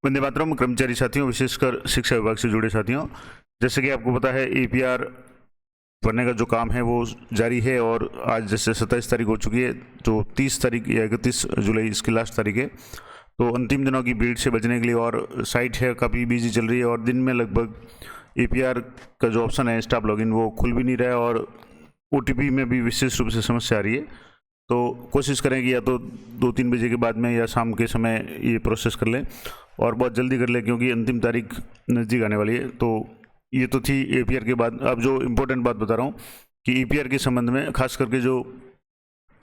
वंदे मातरम कर्मचारी साथियों, विशेषकर शिक्षा विभाग से जुड़े साथियों, जैसे कि आपको पता है एपीआर भरने का जो काम है वो जारी है और आज जैसे 27 तारीख हो चुकी है, तो 30 तारीख या 31 जुलाई इसकी लास्ट तारीख है। तो अंतिम दिनों की भीड़ से बचने के लिए और साइट है काफ़ी बिजी चल रही है और दिन में लगभग एपीआर का जो ऑप्शन है स्टाफ लॉगिन वो खुल भी नहीं रहा है और ओटीपी में भी विशेष रूप से समस्या आ रही है। तो कोशिश करें कि या तो 2-3 बजे के बाद में या शाम के समय ये प्रोसेस कर लें और बहुत जल्दी कर लें, क्योंकि अंतिम तारीख नज़दीक आने वाली है। तो ये तो थी एपीआर के बाद। अब जो इम्पोर्टेंट बात बता रहा हूँ कि एपीआर के संबंध में, खास करके जो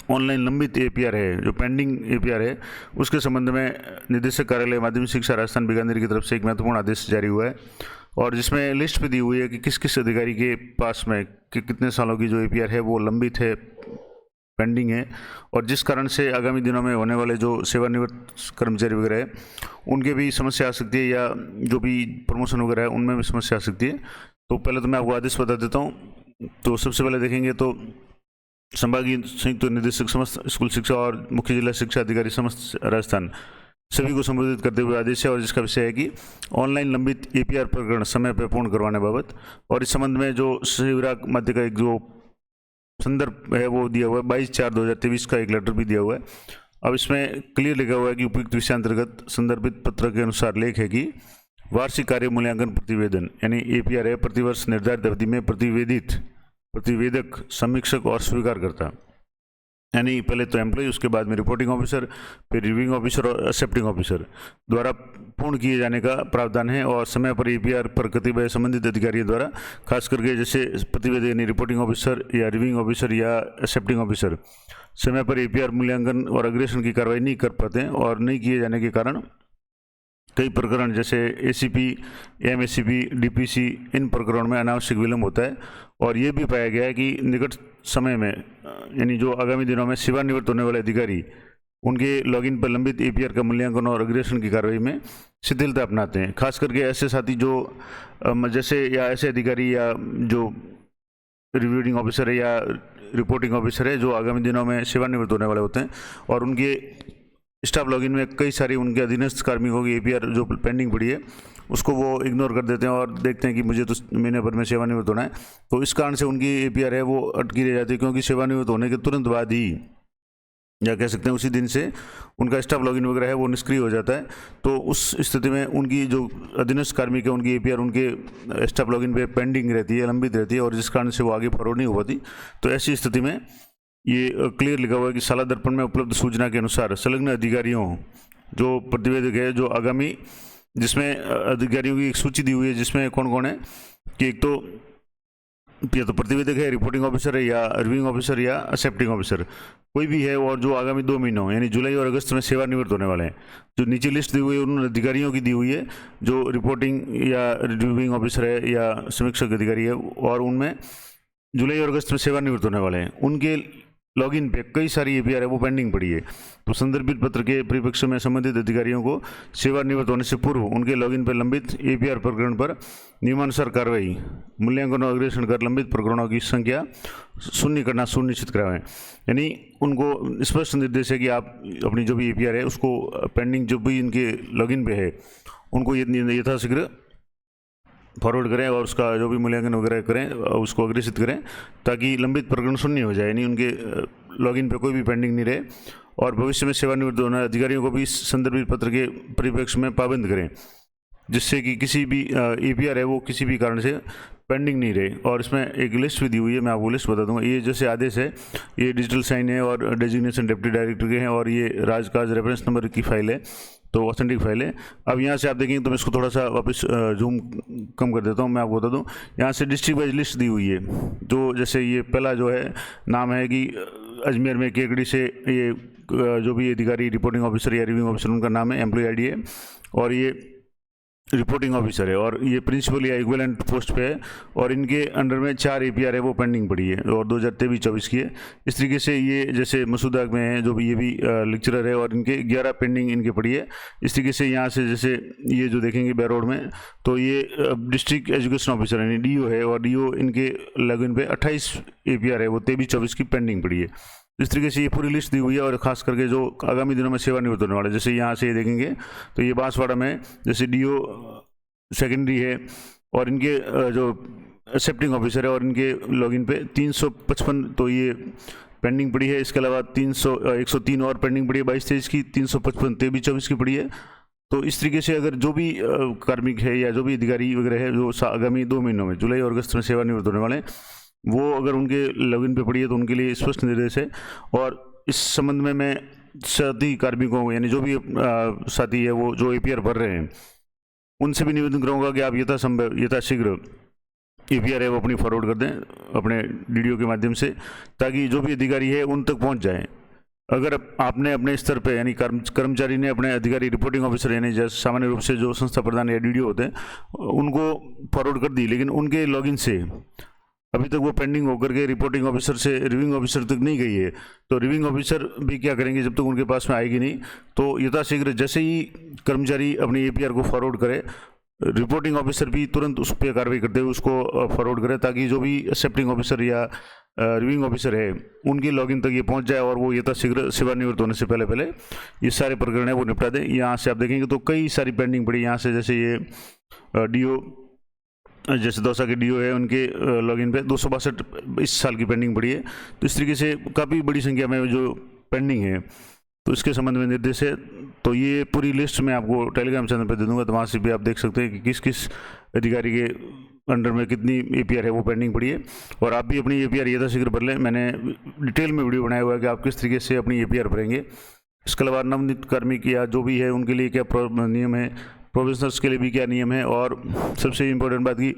ऑनलाइन लंबित एपीआर है, जो पेंडिंग एपीआर है, उसके संबंध में निदेशक कार्यालय माध्यमिक शिक्षा राजस्थान बीकानेर की तरफ से एक महत्वपूर्ण आदेश जारी हुआ है और जिसमें लिस्ट भी दी हुई है कि किस किस अधिकारी के पास में कितने सालों की जो एपीआर है वो लंबित है, पेंडिंग है, और जिस कारण से आगामी दिनों में होने वाले जो सेवानिवृत्त कर्मचारी वगैरह है उनके भी समस्या आ सकती है, या जो भी प्रमोशन वगैरह है उनमें भी समस्या आ सकती है। तो पहले तो मैं आपको आदेश बता देता हूँ। तो सबसे पहले देखेंगे तो संभागीय संयुक्त निदेशक समस्त स्कूल शिक्षा और मुख्य जिला शिक्षा अधिकारी समस्त राजस्थान सभी को संबोधित करते हुए आदेश है, और जिसका विषय है कि ऑनलाइन लंबित एपीआर प्रकरण समय पर पूर्ण करवाने बाबत। और इस संबंध में जो शिवराग मध्य का एक जो संदर्भ है वो दिया हुआ है, 22/4/2023 का एक लेटर भी दिया हुआ है। अब इसमें क्लियर लिखा हुआ है कि उपयुक्त विषय अंतर्गत संदर्भित पत्र के अनुसार लेख है कि वार्षिक कार्य मूल्यांकन प्रतिवेदन यानी एपीआर है प्रतिवर्ष निर्धारित अवधि में प्रतिवेदक, समीक्षक और स्वीकार करता, यानी पहले तो एम्प्लॉय, उसके बाद में रिपोर्टिंग ऑफिसर, फिर रिव्यूइंग ऑफिसर और एक्सेप्टिंग ऑफिसर द्वारा पूर्ण किए जाने का प्रावधान है। और समय पर एपीआर पर कतिपय संबंधित अधिकारियों द्वारा, खास करके जैसे प्रतिवेदक यानी रिपोर्टिंग ऑफिसर या रिव्यूइंग ऑफिसर या एक्सेप्टिंग ऑफिसर समय पर एपीआर मूल्यांकन और अग्रेषण की कार्रवाई नहीं कर पाते हैं, और नहीं किए जाने के कारण कई प्रकरण जैसे एसीपी, एमएससीपी, डीपीसी, इन प्रकरणों में अनावश्यक विलंब होता है। और ये भी पाया गया है कि निकट समय में यानी जो आगामी दिनों में सेवानिवृत्त होने वाले अधिकारी उनके लॉगिन पर लंबित एपीआर का मूल्यांकन और अग्रेषण की कार्रवाई में शिथिलता अपनाते हैं। खास करके ऐसे साथी जो जैसे या ऐसे अधिकारी या जो रिव्यूइंग ऑफिसर है या रिपोर्टिंग ऑफिसर है जो आगामी दिनों में सेवानिवृत्त होने वाले होते हैं और उनके स्टाफ लॉगिन में कई सारी उनके अधीनस्थ कार्मिकों की एपीआर जो पेंडिंग पड़ी है उसको वो इग्नोर कर देते हैं और देखते हैं कि मुझे तो महीने भर में सेवानिवृत्त होना है। तो इस कारण से उनकी एपीआर है वो अटकी रह जाती है, क्योंकि सेवानिवृत्त होने के तुरंत बाद ही, या कह सकते हैं उसी दिन से, उनका स्टाफ लॉगिन वगैरह है वो निष्क्रिय हो जाता है। तो उस स्थिति में उनकी जो अधीनस्थ कार्मिक है उनकी एपीआर उनके स्टाफ लॉगिन पे पेंडिंग रहती है, लंबित रहती है, और जिस कारण से वो आगे फॉरवर्ड नहीं हो पाती। तो ऐसी स्थिति में ये क्लियर लिखा हुआ है कि साला दर्पण में उपलब्ध सूचना के अनुसार संलग्न अधिकारियों जो प्रतिवेदक है जो आगामी, जिसमें अधिकारियों की एक सूची दी हुई है जिसमें कौन कौन है कि एक तो या तो प्रतिवेदक है, रिपोर्टिंग ऑफिसर है, या रिव्यूइंग ऑफिसर या एक्सेप्टिंग ऑफिसर, कोई भी है, और जो आगामी 2 महीनों यानी जुलाई और अगस्त में सेवानिवृत्त होने वाले हैं। जो नीचे लिस्ट दी हुई है उन अधिकारियों की दी हुई है जो रिपोर्टिंग या रिव्यूइंग ऑफिसर है या समीक्षक अधिकारी है, और उनमें जुलाई और अगस्त में सेवानिवृत्त होने वाले हैं, उनके लॉगिन पे कई सारी एपीआर है वो पेंडिंग पड़ी है। तो संदर्भित पत्र के परिपक्ष में संबंधित अधिकारियों को सेवानिवृत्त होने से पूर्व उनके लॉगिन पर लंबित एपीआर प्रकरण पर नियमानुसार कार्रवाई, मूल्यांकन और अग्रेषण कर लंबित प्रकरणों की संख्या शून्य करना सुनिश्चित कराएं। यानी उनको स्पष्ट निर्देश है कि आप अपनी जो भी एपीआर है उसको पेंडिंग जो भी इनके लॉगिन पे है उनको यथाशीघ्र फॉरवर्ड करें और उसका जो भी मूल्यांकन वगैरह करें उसको अग्रेषित करें, ताकि लंबित प्रकरण शून्य हो जाए, यानी उनके लॉगिन पे कोई भी पेंडिंग नहीं रहे। और भविष्य में सेवानिवृत्त होने अधिकारियों को भी संदर्भित पत्र के परिप्रेक्ष्य में पाबंद करें, जिससे कि किसी भी एपीआर है वो किसी भी कारण से पेंडिंग नहीं रहे। और इसमें एक लिस्ट भी दी हुई है, मैं आपको लिस्ट बता दूंगा। ये जैसे आदेश है ये डिजिटल साइन है और डेजिग्नेशन डिप्टी डायरेक्टर के हैं, और ये राजकाज रेफरेंस नंबर की फाइल है, तो ऑथेंटिक फाइल है। अब यहाँ से आप देखेंगे तो मैं इसको थोड़ा सा वापस जूम कम कर देता हूँ। मैं आपको बता दूँ, यहाँ से डिस्ट्रिक्ट वाइज लिस्ट दी हुई है। जो जैसे ये पहला जो है नाम है कि अजमेर में केकड़ी से ये जो भी अधिकारी रिपोर्टिंग ऑफिसर या रिव्यूइंग ऑफिसर उनका नाम है, एम्प्लॉय आईडी है, और ये रिपोर्टिंग ऑफिसर है, और ये प्रिंसिपल या इक्विवेलेंट पोस्ट पे है, और इनके अंडर में 4 एपीआर है वो पेंडिंग पड़ी है और 2023-24 की है। इस तरीके से ये जैसे मसूदा में है जो भी, ये भी लेक्चरर है और इनके 11 पेंडिंग इनके पड़ी है। इस तरीके से यहाँ से जैसे ये जो देखेंगे बैरोड में, तो ये डिस्ट्रिक्ट एजुकेशन ऑफिसर यानी डीओ है, और डीओ इनके लॉगिन पे 28 एपीआर है वो 23-24 की पेंडिंग पड़ी है। इस तरीके से ये पूरी लिस्ट दी हुई है। और ख़ास करके जो आगामी दिनों में सेवानिवृत्त होने वाले, जैसे यहाँ से ये देखेंगे तो ये बांसवाड़ा में जैसे DO सेकेंडरी है और इनके जो एक्सेप्टिंग ऑफिसर है और इनके लॉगिन पे 355 तो ये पेंडिंग पड़ी है। इसके अलावा 103 और पेंडिंग पड़ी है 22-23 की, 355 23-24 की पड़ी है। तो इस तरीके से अगर जो भी कार्मिक है या जो भी अधिकारी वगैरह है जो आगामी 2 महीनों में जुलाई और अगस्त में सेवानिवृत्त होने वाले, वो अगर उनके लॉगिन पे पड़ी है तो उनके लिए स्पष्ट निर्देश है। और इस संबंध में मैं साथी कार्मिकों यानी जो भी साथी है वो जो APR भर रहे हैं उनसे भी निवेदन करूँगा कि आप यथाशीघ्र APR है वो अपनी फॉरवर्ड कर दें अपने DDO के माध्यम से, ताकि जो भी अधिकारी है उन तक पहुंच जाए। अगर आपने अपने स्तर पे यानी कर्मचारी ने अपने अधिकारी रिपोर्टिंग ऑफिसर यानी जैसे सामान्य रूप से जो संस्था प्रधान या DDO होते हैं उनको फॉरवर्ड कर दी, लेकिन उनके लॉगिन से अभी तक वो पेंडिंग होकर के रिपोर्टिंग ऑफिसर से रिविंग ऑफिसर तक नहीं गई है, तो रिविंग ऑफिसर भी क्या करेंगे जब तक उनके पास में आएगी नहीं। तो यथाशीघ्र जैसे ही कर्मचारी अपनी APR को फॉरवर्ड करे, रिपोर्टिंग ऑफिसर भी तुरंत उस पर कार्रवाई करते हुए उसको फॉरवर्ड करे, ताकि जो भी एक्सेप्टिंग ऑफिसर या रिविंग ऑफिसर है उनकी लॉगिन तक ये पहुंच जाए और वो यथाशीघ्र सेवानिवृत्त होने से पहले ये सारे प्रकरण है वो निपटा दें। यहाँ से आप देखेंगे तो कई सारी पेंडिंग पड़ी यहाँ से, जैसे ये DO जैसे दौसा के DO है उनके लॉगिन पे 262 इस साल की पेंडिंग पड़ी है। तो इस तरीके से काफ़ी बड़ी संख्या में जो पेंडिंग है तो इसके संबंध में निर्देश है। तो ये पूरी लिस्ट मैं आपको टेलीग्राम चैनल पर दे दूंगा, तो वहाँ से भी आप देख सकते हैं कि किस किस अधिकारी के अंडर में कितनी APR है वो पेंडिंग पड़ी है। और आप भी अपनी APR यथाशीघ्र भर लें। मैंने डिटेल में वीडियो बनाया हुआ है कि आप किस तरीके से अपनी APR भरेंगे। इसके अलावा नवनियुक्त कार्मिक या जो भी है उनके लिए क्या नियम है, प्रोफेशनल्स के लिए भी क्या नियम है, और सबसे इम्पोर्टेंट बात की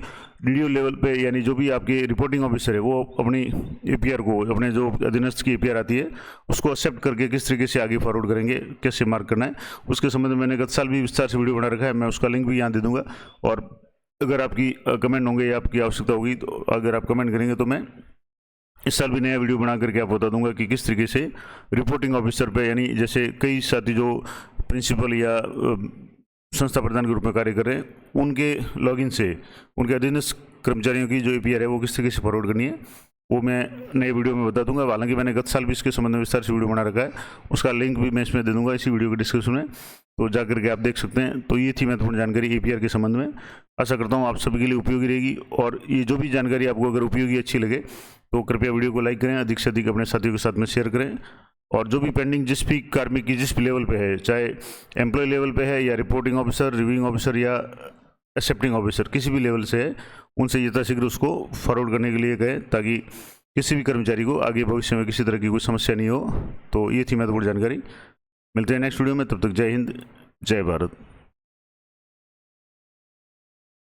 DDO लेवल पे यानी जो भी आपके रिपोर्टिंग ऑफिसर है वो अपनी APR को अपने जो अधीनस्थ की APR आती है उसको एक्सेप्ट करके किस तरीके से आगे फॉरवर्ड करेंगे, कैसे मार्क करना है, उसके संबंध में मैंने गत साल भी विस्तार से वीडियो बना रखा है। मैं उसका लिंक भी यहाँ दे दूँगा। और अगर आपकी कमेंट होंगे या आपकी आवश्यकता होगी तो अगर आप कमेंट करेंगे तो मैं इस साल भी नया वीडियो बना करके आप बता दूंगा कि किस तरीके से रिपोर्टिंग ऑफिसर पे यानी जैसे कई साथी जो प्रिंसिपल या संस्था प्रधान के रूप में कार्य कर रहे हैं उनके लॉगिन से उनके अधीनस्थ कर्मचारियों की जो APR है वो किस तरीके से फॉरवर्ड करनी है वो मैं नए वीडियो में बता दूंगा। हालांकि मैंने गत साल भी इसके संबंध में विस्तार से वीडियो बना रखा है, उसका लिंक भी मैं इसमें दे दूंगा इसी वीडियो के डिस्क्रिप्शन में, तो जा करके आप देख सकते हैं। तो ये थी महत्वपूर्ण जानकारी APR के संबंध में। आशा करता हूँ आप सभी के लिए उपयोगी रहेगी। और ये जो भी जानकारी आपको अगर उपयोगी अच्छी लगे तो कृपया वीडियो को लाइक करें, अधिक से अधिक अपने साथियों के साथ में शेयर करें। और जो भी पेंडिंग जिस भी कार्मिक की जिस भी लेवल पे है, चाहे एम्प्लॉय लेवल पे है या रिपोर्टिंग ऑफिसर, रिव्यूइंग ऑफिसर या एक्सेप्टिंग ऑफिसर, किसी भी लेवल से है, उनसे यथाशीघ्र उसको फॉरवर्ड करने के लिए कहें ताकि किसी भी कर्मचारी को आगे भविष्य में किसी तरह की कोई समस्या नहीं हो। तो ये थी महत्वपूर्ण जानकारी। मिलते हैं नेक्स्ट वीडियो में, तब तक जय हिंद, जय भारत।